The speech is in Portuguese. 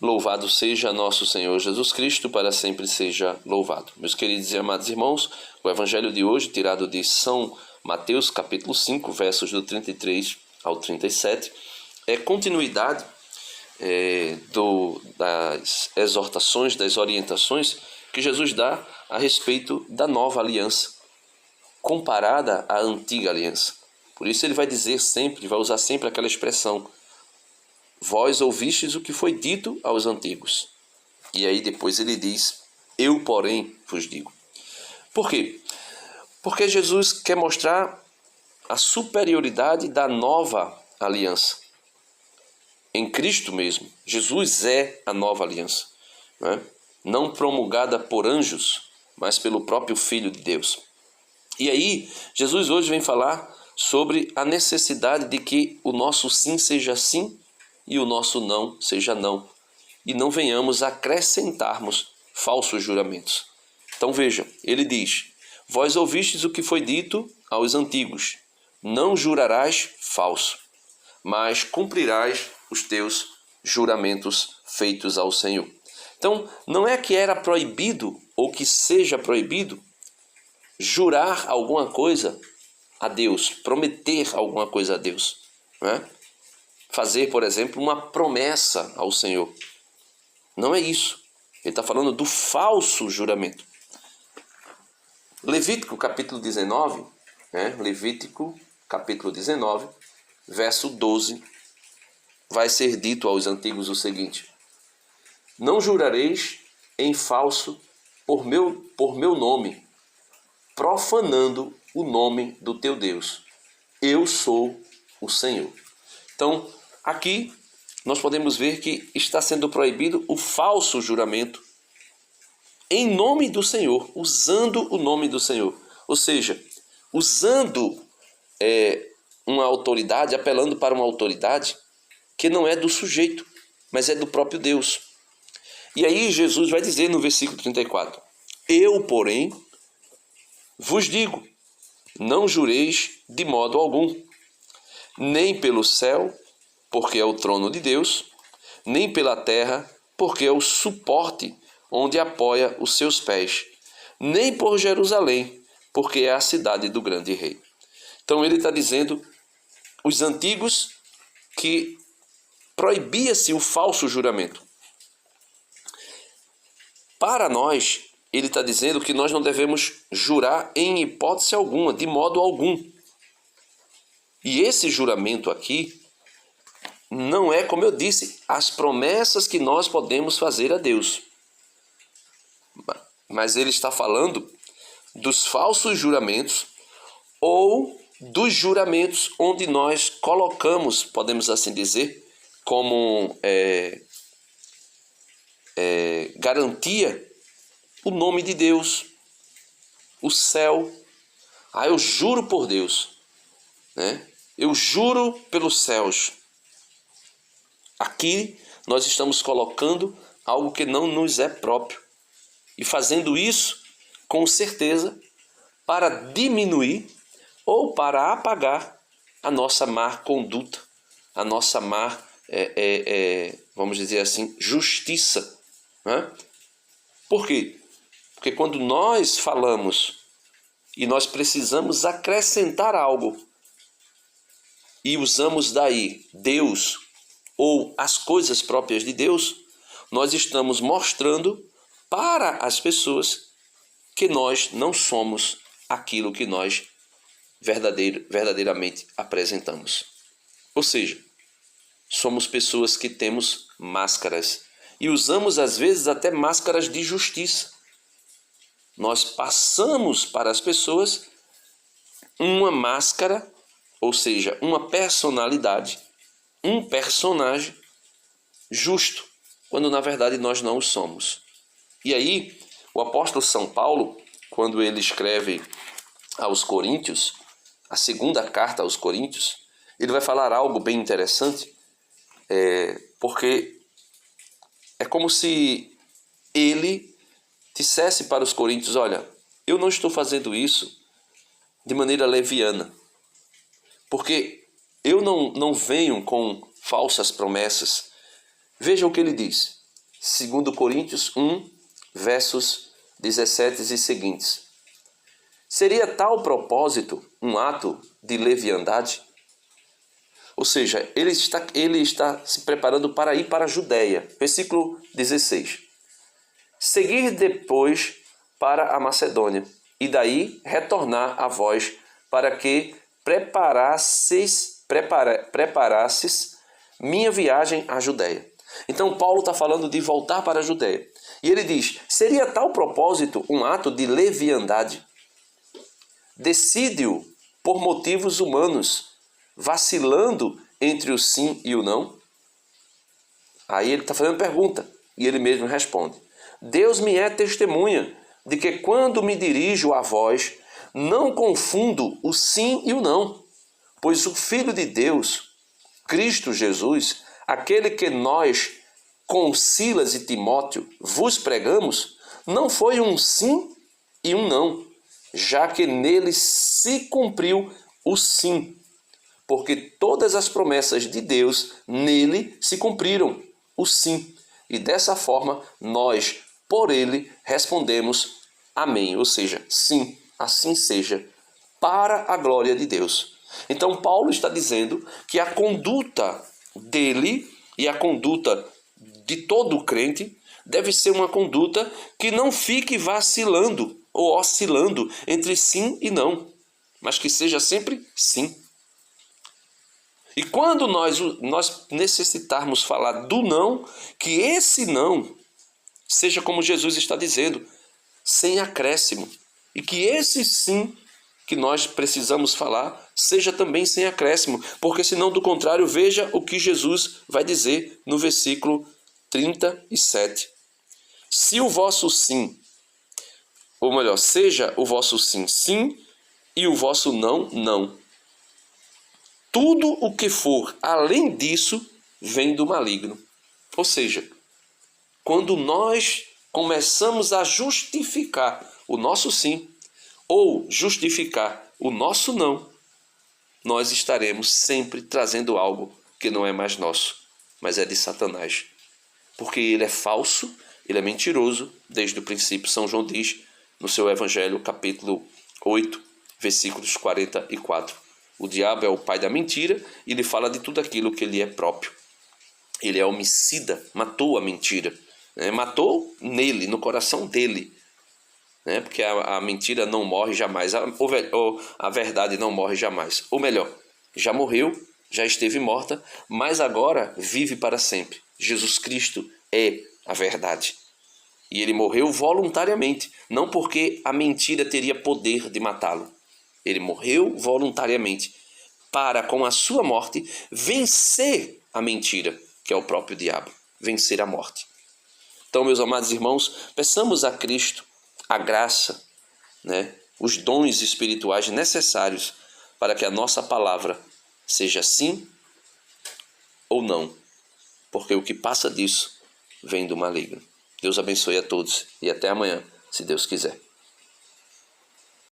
Louvado seja nosso Senhor Jesus Cristo, para sempre seja louvado. Meus queridos e amados irmãos, o evangelho de hoje, tirado de São Mateus, capítulo 5, versos do 33 ao 37, é continuidade das exortações, das orientações que Jesus dá a respeito da nova aliança, comparada à antiga aliança. Por isso ele vai dizer sempre, vai usar sempre aquela expressão: vós ouvistes o que foi dito aos antigos. E aí depois ele diz: eu, porém, vos digo. Por quê? Porque Jesus quer mostrar a superioridade da nova aliança. Em Cristo mesmo, Jesus é a nova aliança, né? Não promulgada por anjos, mas pelo próprio Filho de Deus. E aí, Jesus hoje vem falar sobre a necessidade de que o nosso sim seja sim e o nosso não seja não, e não venhamos acrescentarmos falsos juramentos. Então veja, ele diz: vós ouvistes o que foi dito aos antigos, não jurarás falso, mas cumprirás os teus juramentos feitos ao Senhor. Então, não é que era proibido ou que seja proibido jurar alguma coisa a Deus, prometer alguma coisa a Deus, né? Fazer, por exemplo, uma promessa ao Senhor. Não é isso. Ele está falando do falso juramento. Levítico capítulo 19, Levítico capítulo 19, verso 12, vai ser dito aos antigos o seguinte: não jurareis em falso por meu nome, profanando o nome do teu Deus. Eu sou o Senhor. Então, aqui nós podemos ver que está sendo proibido o falso juramento em nome do Senhor, usando o nome do Senhor. Ou seja, usando uma autoridade, apelando para uma autoridade que não é do sujeito, mas é do próprio Deus. E aí Jesus vai dizer no versículo 34, eu, porém, vos digo, não jureis de modo algum, nem pelo céu, porque é o trono de Deus, nem pela terra, porque é o suporte onde apoia os seus pés, nem por Jerusalém, porque é a cidade do grande rei. Então ele está dizendo, os antigos, que proibia-se o falso juramento. Para nós, ele está dizendo que nós não devemos jurar em hipótese alguma, de modo algum. E esse juramento aqui não é, como eu disse, as promessas que nós podemos fazer a Deus. Mas ele está falando dos falsos juramentos ou dos juramentos onde nós colocamos, podemos assim dizer, como garantia o nome de Deus, o céu. Eu juro por Deus, né? Eu juro pelos céus. Aqui nós estamos colocando algo que não nos é próprio e fazendo isso com certeza para diminuir ou para apagar a nossa má conduta, a nossa má, vamos dizer assim, justiça, né? Por quê? Porque quando nós falamos e nós precisamos acrescentar algo e usamos daí Deus ou as coisas próprias de Deus, nós estamos mostrando para as pessoas que nós não somos aquilo que nós verdadeiramente apresentamos. Ou seja, somos pessoas que temos máscaras e usamos às vezes até máscaras de justiça. Nós passamos para as pessoas uma máscara, ou seja, uma personalidade, um personagem justo, quando na verdade nós não o somos. E aí, o apóstolo São Paulo, quando ele escreve aos Coríntios, a segunda carta aos Coríntios, ele vai falar algo bem interessante, porque é como se ele dissesse para os coríntios: olha, eu não estou fazendo isso de maneira leviana, porque eu não venho com falsas promessas. Veja o que ele diz: 2 Coríntios 1, versos 17 e seguintes. Seria tal propósito um ato de leviandade? Ou seja, ele está se preparando para ir para a Judéia. Versículo 16. Seguir depois para a Macedônia, e daí retornar a vós, para que preparasses minha viagem à Judéia. Então Paulo está falando de voltar para a Judéia. E ele diz, seria tal propósito um ato de leviandade? Decide-o por motivos humanos, vacilando entre o sim e o não? Aí ele está fazendo pergunta, e ele mesmo responde. Deus me é testemunha de que quando me dirijo a vós, não confundo o sim e o não, pois o Filho de Deus, Cristo Jesus, aquele que nós, com Silas e Timóteo, vos pregamos, não foi um sim e um não, já que nele se cumpriu o sim, porque todas as promessas de Deus nele se cumpriram, o sim. E dessa forma, nós, por ele, respondemos amém, ou seja, sim, assim seja, para a glória de Deus. Então, Paulo está dizendo que a conduta dele e a conduta de todo crente deve ser uma conduta que não fique vacilando ou oscilando entre sim e não, mas que seja sempre sim. E quando nós necessitarmos falar do não, que esse não seja como Jesus está dizendo, sem acréscimo. E que esse sim que nós precisamos falar seja também sem acréscimo, porque senão, do contrário, veja o que Jesus vai dizer no versículo 37. Se o vosso sim, ou melhor, seja o vosso sim, sim, e o vosso não, não. Tudo o que for além disso vem do maligno. Ou seja, quando nós começamos a justificar o nosso sim ou justificar o nosso não, nós estaremos sempre trazendo algo que não é mais nosso, mas é de Satanás. Porque ele é falso, ele é mentiroso, desde o princípio. São João diz no seu Evangelho, capítulo 8, versículos 44. O diabo é o pai da mentira e ele fala de tudo aquilo que ele é próprio. Ele é homicida, matou a mentira. Matou nele, no coração dele. Porque a mentira não morre jamais, a verdade não morre jamais. Ou melhor, já morreu, já esteve morta, mas agora vive para sempre. Jesus Cristo é a verdade. E ele morreu voluntariamente, não porque a mentira teria poder de matá-lo. Ele morreu voluntariamente para, com a sua morte, vencer a mentira, que é o próprio diabo, vencer a morte. Então, meus amados irmãos, peçamos a Cristo a graça, os dons espirituais necessários para que a nossa palavra seja sim ou não, porque o que passa disso vem do maligno. Deus abençoe a todos e até amanhã, se Deus quiser.